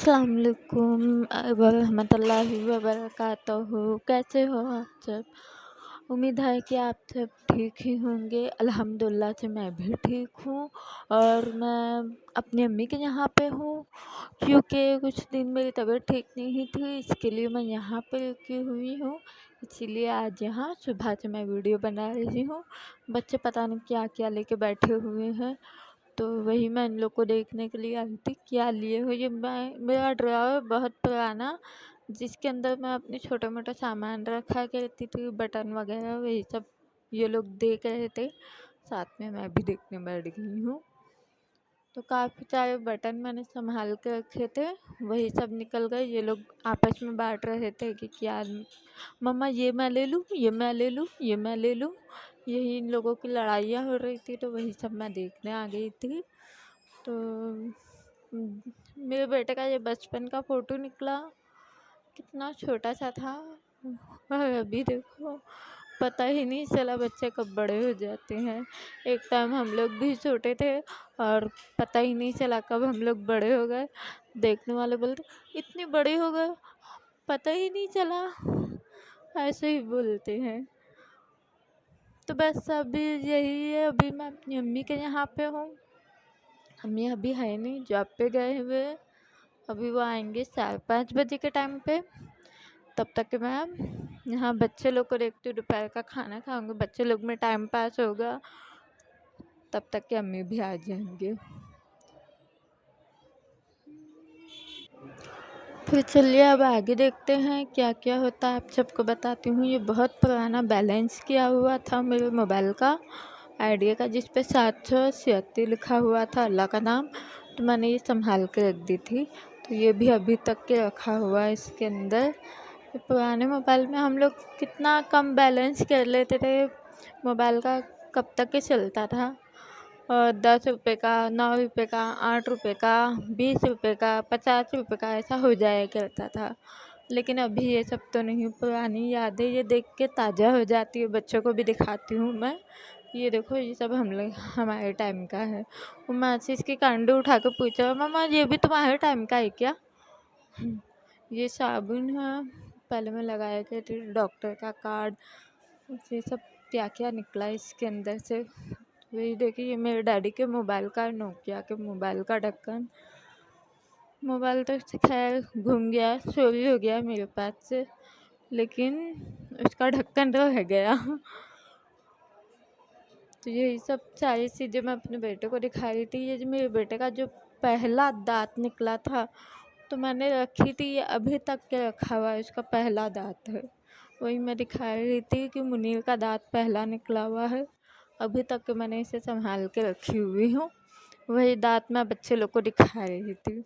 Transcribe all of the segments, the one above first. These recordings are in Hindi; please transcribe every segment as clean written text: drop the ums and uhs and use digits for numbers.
अस्सलाम वालेकुम वरहमतुल्लाहि वबरकातुहू। कैसे हो आप सब? उम्मीद है कि आप सब ठीक ही होंगे। अल्हम्दुलिल्लाह से मैं भी ठीक हूँ। और मैं अपनी अम्मी के यहाँ पे हूँ, क्योंकि कुछ दिन मेरी तबीयत ठीक नहीं थी, इसके लिए मैं यहाँ पे रुकी हुई हूँ। इसीलिए आज यहाँ सुबह से मैं वीडियो बना रही हूँ। बच्चे पता नहीं क्या क्या लेके बैठे हुए हैं, तो वही मैं इन लोग को देखने के लिए आई थी। क्या लिए हो? ये मेरा ड्रॉवर बहुत पुराना, जिसके अंदर मैं अपने छोटे मोटे सामान रखा करती थी, बटन वगैरह वही सब ये लोग देख रहे थे, साथ में मैं भी देखने बैठ गई हूँ। तो काफ़ी सारे बटन मैंने संभाल के रखे थे, वही सब निकल गए। ये लोग आपस में बांट रहे थे कि क्या मम्मा ये मैं ले लूँ, ये मैं ले लूँ, ये मैं ले लूँ। यही इन लोगों की लड़ाइयाँ हो रही थी, तो वही सब मैं देखने आ गई थी। तो मेरे बेटे का ये बचपन का फ़ोटो निकला, कितना छोटा सा था, और अभी देखो पता ही नहीं चला बच्चे कब बड़े हो जाते हैं। एक टाइम हम लोग भी छोटे थे और पता ही नहीं चला कब हम लोग बड़े हो गए। देखने वाले बोलते इतने बड़े हो गए, पता ही नहीं चला, ऐसे ही बोलते हैं। तो बस अभी यही है, अभी मैं अपनी अम्मी के यहाँ पे हूँ। अम्मी अभी है नहीं, जॉब पे गए हुए। अभी वो आएंगे 4-5 बजे के टाइम पे। तब तक मैं यहाँ बच्चे लोग को देखती हूँ, दोपहर का खाना खाऊंगी, बच्चे लोग में टाइम पास होगा, तब तक के अम्मी भी आ जाएंगे। फिर चलिए अब आगे देखते हैं क्या क्या होता है, आप सबको बताती हूँ। ये बहुत पुराना बैलेंस किया हुआ था मेरे मोबाइल का, आइडिया का, जिस पे 786 लिखा हुआ था, अल्लाह का नाम। तो मैंने ये संभाल के रख दी थी, तो ये भी अभी तक के रखा हुआ है इसके अंदर। पुराने मोबाइल में हम लोग कितना कम बैलेंस कर लेते थे, मोबाइल का कब तक के चलता था। और 10 रुपये का, 9 रुपये का, 8 रुपये का, 20 रुपये का, 50 रुपये का, ऐसा हो जाया करता था। लेकिन अभी ये सब तो नहीं, पुरानी यादें ये देख के ताज़ा हो जाती है। बच्चों को भी दिखाती हूँ मैं, ये देखो ये सब हम लोग हमारे टाइम का है। वो माचिस की कांडी उठा के पूछा, मम्मा ये भी तुम्हारे टाइम का है क्या? ये साबुन है, पहले मैं लगाया करती थी, डॉक्टर का कार्ड, ये सब क्या क्या निकला इसके अंदर से। वही देखिए, ये मेरे डैडी के मोबाइल का, नोकिया के मोबाइल का ढक्कन। मोबाइल तो खैर घूम गया, चोरी हो गया मेरे पास से, लेकिन उसका ढक्कन तो रह गया। तो यही सब सारी चीज़ें मैं अपने बेटे को दिखा रही थी। ये जो मेरे बेटे का जो पहला दांत निकला था, तो मैंने रखी थी, ये अभी तक के रखा हुआ है, उसका पहला दांत है। वही मैं दिखा रही थी कि मुनीर का दांत पहला निकला हुआ है, अभी तक के मैंने इसे संभाल के रखी हुई हूँ। वही दांत मैं बच्चे लोग को दिखा रही थी।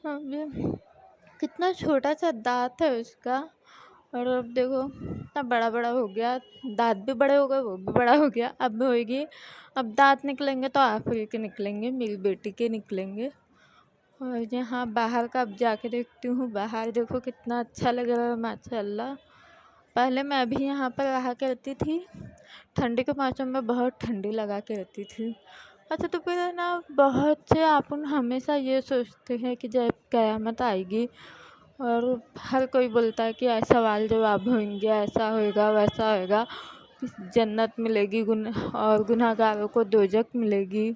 अब ये कितना छोटा सा दांत है उसका, और अब देखो इतना बड़ा बड़ा हो गया, दांत भी बड़े हो गए, वो भी बड़ा हो गया। अब होएगी, अब दांत निकलेंगे तो आखिरी के निकलेंगे, मेरी बेटी के निकलेंगे। और यहाँ बाहर का अब जाके देखती हूँ, बाहर देखो कितना अच्छा लग रहा है माशाल्लाह। पहले मैं भी यहाँ पर रहा करती थी, ठंडी के मौसम में बहुत ठंडी लगा करती थी। अच्छा, तो फिर है ना, बहुत से अपन हमेशा ये सोचते हैं कि जब क़यामत आएगी, और हर कोई बोलता है कि सवाल जवाब होंगे, ऐसा होएगा वैसा होएगा, जन्नत मिलेगी और गुनहगारों को दोजख मिलेगी,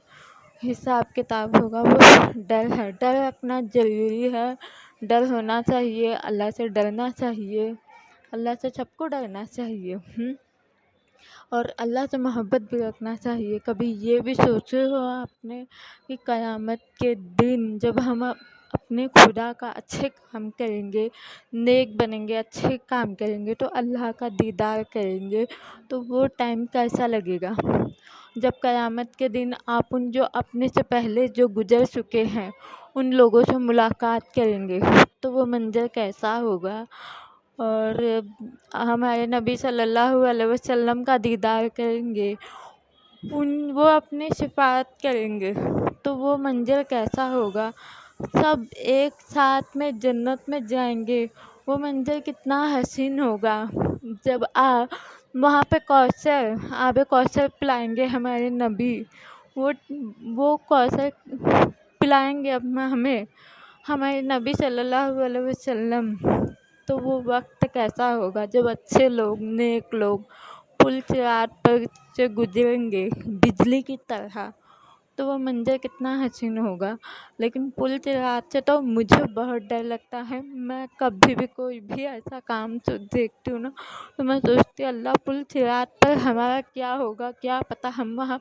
हिसाब किताब होगा। वो डर है, डर रखना ज़रूरी है, डर होना चाहिए, अल्लाह से डरना चाहिए, अल्लाह से सबको डरना चाहिए। और अल्लाह से मोहब्बत भी रखना चाहिए। कभी ये भी सोचे हो आपने कि क़यामत के दिन जब हम अपने खुदा का अच्छे काम करेंगे, नेक बनेंगे, अच्छे काम करेंगे, तो अल्लाह का दीदार करेंगे, तो वो टाइम कैसा लगेगा? जब क़यामत के दिन आप उन जो अपने से पहले जो गुज़र चुके हैं उन लोगों से मुलाकात करेंगे, तो वो मंज़र कैसा होगा? और हमारे नबी सल्लल्लाहु अलैहि वसल्लम का दीदार करेंगे, वो अपनी शिफ़ाअत करेंगे, तो वो मंज़र कैसा होगा? सब एक साथ में जन्नत में जाएंगे, वो मंज़र कितना हसीन होगा। जब वहाँ पे आब कौसर पिलाएंगे हमारे नबी, वो कौसर पिलाएंगे अब हमें हमारे नबी सल्लल्लाहु अलैहि वसल्लम, तो वो वक्त कैसा होगा जब अच्छे लोग, नेक लोग पुल सिरात पर से गुजरेंगे बिजली की तरह, तो वो मंजर कितना हसीन होगा। लेकिन पुल सिरात से तो मुझे बहुत डर लगता है। मैं कभी भी कोई भी ऐसा काम देखती हूँ ना, तो मैं सोचती हूँ अल्लाह पुल सिरात पर हमारा क्या होगा, क्या पता हम वहाँ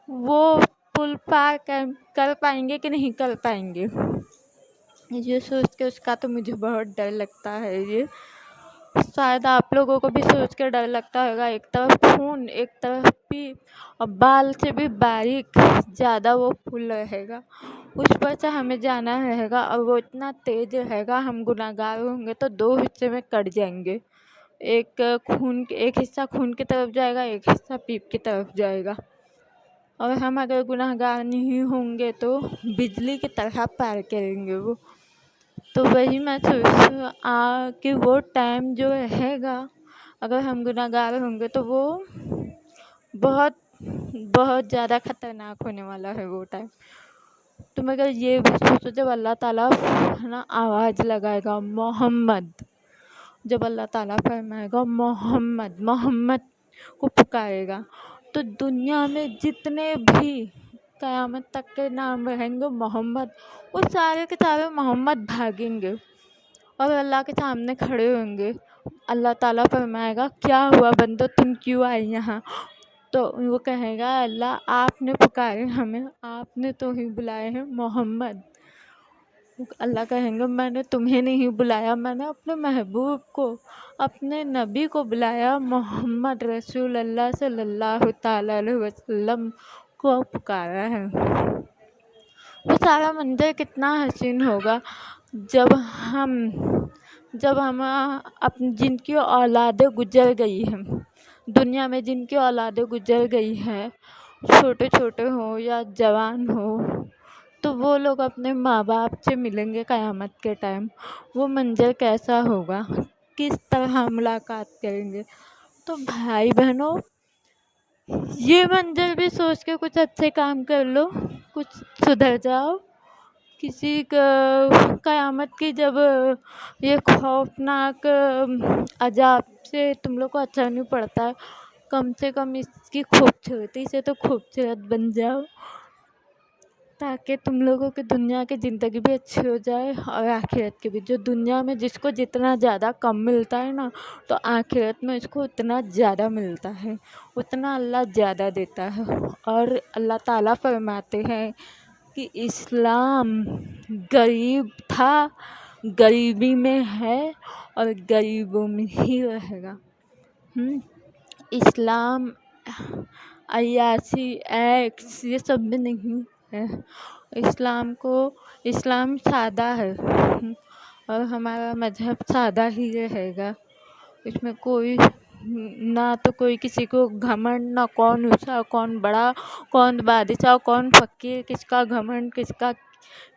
वो पुल पार कर पाएंगे कि नहीं कर पाएंगे। ये सोच के उसका तो मुझे बहुत डर लगता है। ये शायद आप लोगों को भी सोच के डर लगता होगा। एक तरफ खून, एक तरफ भी और बाल से भी बारीक ज़्यादा वो पुल रहेगा, उस पर से हमें जाना रहेगा और वो इतना तेज़ रहेगा, हम गुनहगार होंगे तो दो हिस्से में कट जाएंगे। एक हिस्सा खून की तरफ जाएगा, एक हिस्सा पीप की तरफ जाएगा। और हम अगर गुनहगार नहीं होंगे तो बिजली की तरह पार करेंगे वो। तो वही मैं सोच कि वो टाइम जो रहेगा, अगर हम गुनहगार होंगे तो वो बहुत बहुत ज़्यादा खतरनाक होने वाला है वो टाइम। तो मगर ये भी सोचो जब अल्लाह ताला है ना आवाज़ लगाएगा मोहम्मद, जब अल्लाह ताला फरमाएगा मोहम्मद, मोहम्मद को पुकारेगा, तो दुनिया में जितने भी क़यामत तक के नाम रहेंगे मोहम्मद, वो सारे के सारे मोहम्मद भागेंगे और अल्लाह के सामने खड़े होंगे। अल्लाह ताला फरमाएगा क्या हुआ बंदो, तुम क्यों आए यहाँ? तो वो कहेगा अल्लाह आपने पुकारे हमें, आपने तो ही बुलाए हैं मोहम्मद। अल्लाह कहेंगे मैंने तुम्हें नहीं बुलाया, मैंने अपने महबूब को, अपने नबी को बुलाया, मोहम्मद रसूल अल्लाह सल्लल्लाहु ताला अलैहि वसल्लम को पुकारा है। वो सारा मंजर कितना हसीन होगा जब हम अपनी जिनकी औलादें गुजर गई हैं दुनिया में, जिनकी औलादें गुजर गई हैं, छोटे छोटे हो या जवान हो, तो वो लोग अपने माँ बाप से मिलेंगे क़यामत के टाइम। वो मंजर कैसा होगा, किस तरह मुलाकात करेंगे। तो भाई बहनों, ये मंजर भी सोच के कुछ अच्छे काम कर लो, कुछ सुधर जाओ। किसी क़यामत की जब ये खौफनाक अजाब से तुम लोग को अच्छा नहीं पड़ता है, कम से कम इसकी खूबसूरती से तो खूबसूरत बन जाओ, ताकि तुम लोगों की दुनिया की ज़िंदगी भी अच्छी हो जाए और आखिरत की भी। जो दुनिया में जिसको जितना ज़्यादा कम मिलता है ना, तो आखिरत में इसको उतना ज़्यादा मिलता है, उतना अल्लाह ज़्यादा देता है। और अल्लाह ताला फरमाते हैं कि इस्लाम गरीब था, गरीबी में है और गरीबों में ही रहेगा। इस्लाम अय्याशी, ऐश ये सब में नहीं है। इस्लाम सादा है और हमारा मज़हब सादा ही रहेगा। इसमें कोई ना तो कोई किसी को घमंड, ना कौन ऊँचा कौन बड़ा, कौन बादशाह कौन फ़कीर, किसका घमंड किसका,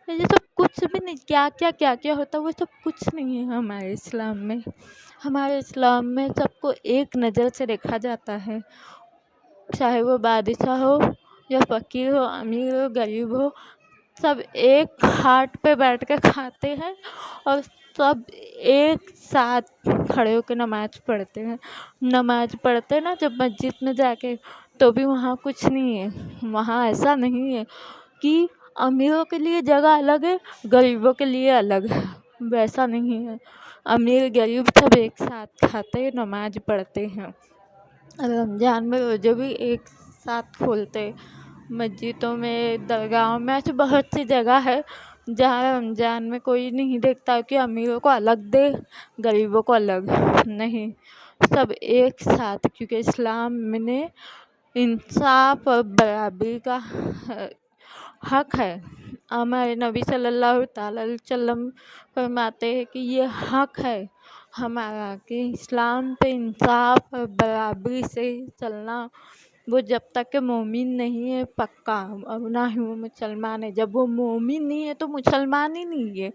ये सब कुछ भी नहीं। क्या क्या होता है वो सब कुछ नहीं है हमारे इस्लाम में। हमारे इस्लाम में सबको एक नज़र से देखा जाता है, चाहे वो बादशाह हो या फ़कीर हो, अमीर हो, गरीब हो, सब एक खाट पे बैठ के खाते हैं और सब एक साथ खड़े होकर नमाज़ पढ़ते हैं। नमाज़ पढ़ते ना जब मस्जिद में जाके, तो भी वहाँ कुछ नहीं है। वहाँ ऐसा नहीं है कि अमीरों के लिए जगह अलग है, गरीबों के लिए अलग है, वैसा नहीं है। अमीर गरीब सब एक साथ खाते हैं, नमाज़ पढ़ते हैं। रमज़ान में रोज़े भी एक साथ खोलते, मस्जिदों में, दरगाहों में, ऐसी बहुत सी जगह है जहाँ रमज़ान में कोई नहीं देखता कि अमीरों को अलग दे, गरीबों को अलग, नहीं, सब एक साथ। क्योंकि इस्लाम ने इंसाफ और बराबरी का हक है। हमारे नबी सल्लल्लाहु ताला अलैहि वसल्लम फरमाते हैं कि ये हक है हमारा कि इस्लाम पे इंसाफ और बराबरी से चलना। वो जब तक के मोमिन नहीं है पक्का, और ना ही वो मुसलमान है। जब वो मोमिन नहीं है तो मुसलमान ही नहीं है,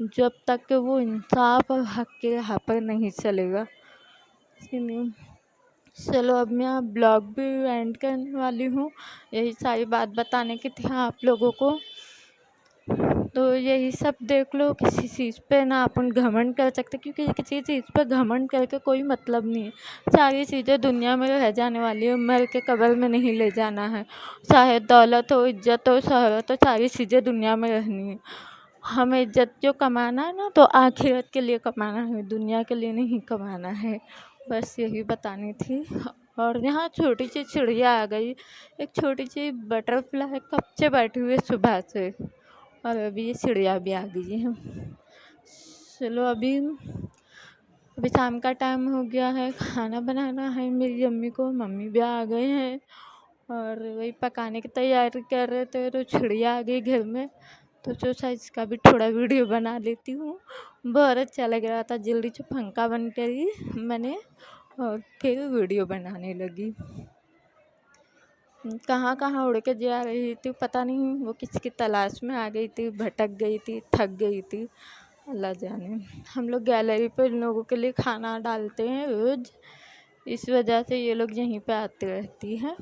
जब तक कि वो इंसाफ और हक के राह पर नहीं चलेगा। इसलिए चलो अब मैं ब्लॉग भी एंड करने वाली हूँ। यही सारी बात बताने की थी आप लोगों को। तो यही सब देख लो, किसी चीज़ पे ना अपन घमंड कर सकते, क्योंकि किसी चीज़ पे घमंड करके कोई मतलब नहीं है। सारी चीज़ें दुनिया में रह जाने वाली है, मर के कब्र में नहीं ले जाना है। चाहे दौलत हो, इज्जत हो, शोहरत हो, सारी चीज़ें दुनिया में रहनी है। हमें इज्जत जो कमाना है ना, तो आखिरत के लिए कमाना है, दुनिया के लिए नहीं कमाना है। बस यही बतानी थी। और यहाँ छोटी सी चिड़िया आ गई, एक छोटी सी बटरफ्लाई कब से बैठी हुई है सुबह से, और अभी ये चिड़िया भी आ गई है। चलो अभी शाम का टाइम हो गया है, खाना बनाना है मेरी अम्मी को, मम्मी भी आ गए हैं और वही पकाने की तैयारी कर रहे थे, तो चिड़िया आ गई घर में। तो सोचा इसका भी थोड़ा वीडियो बना लेती हूँ। बहुत अच्छा लग रहा था, जल्दी से पंखा बंद करी मैंने और फिर वीडियो बनाने लगी। कहाँ कहाँ उड़ के जा रही थी पता नहीं, वो किसकी तलाश में आ गई थी, भटक गई थी, थक गई थी, अल्लाह जाने। हम लोग गैलरी पे इन लोगों के लिए खाना डालते हैं रोज़, इस वजह से ये लोग यहीं पे आती रहती हैं।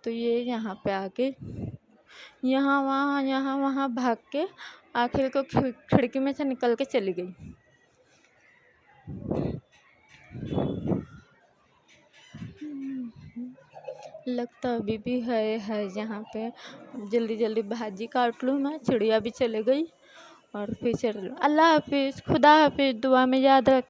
तो ये यहाँ पे आके यहाँ वहाँ भाग के आखिर को खिड़की में से निकल के चली गई। लगता अभी भी है यहाँ पे। जल्दी जल्दी भाजी काट लूँ मैं, चिड़िया भी चले गई और फिर चल। अल्लाह हाफिज़, खुदा हाफिज़, दुआ में याद रख।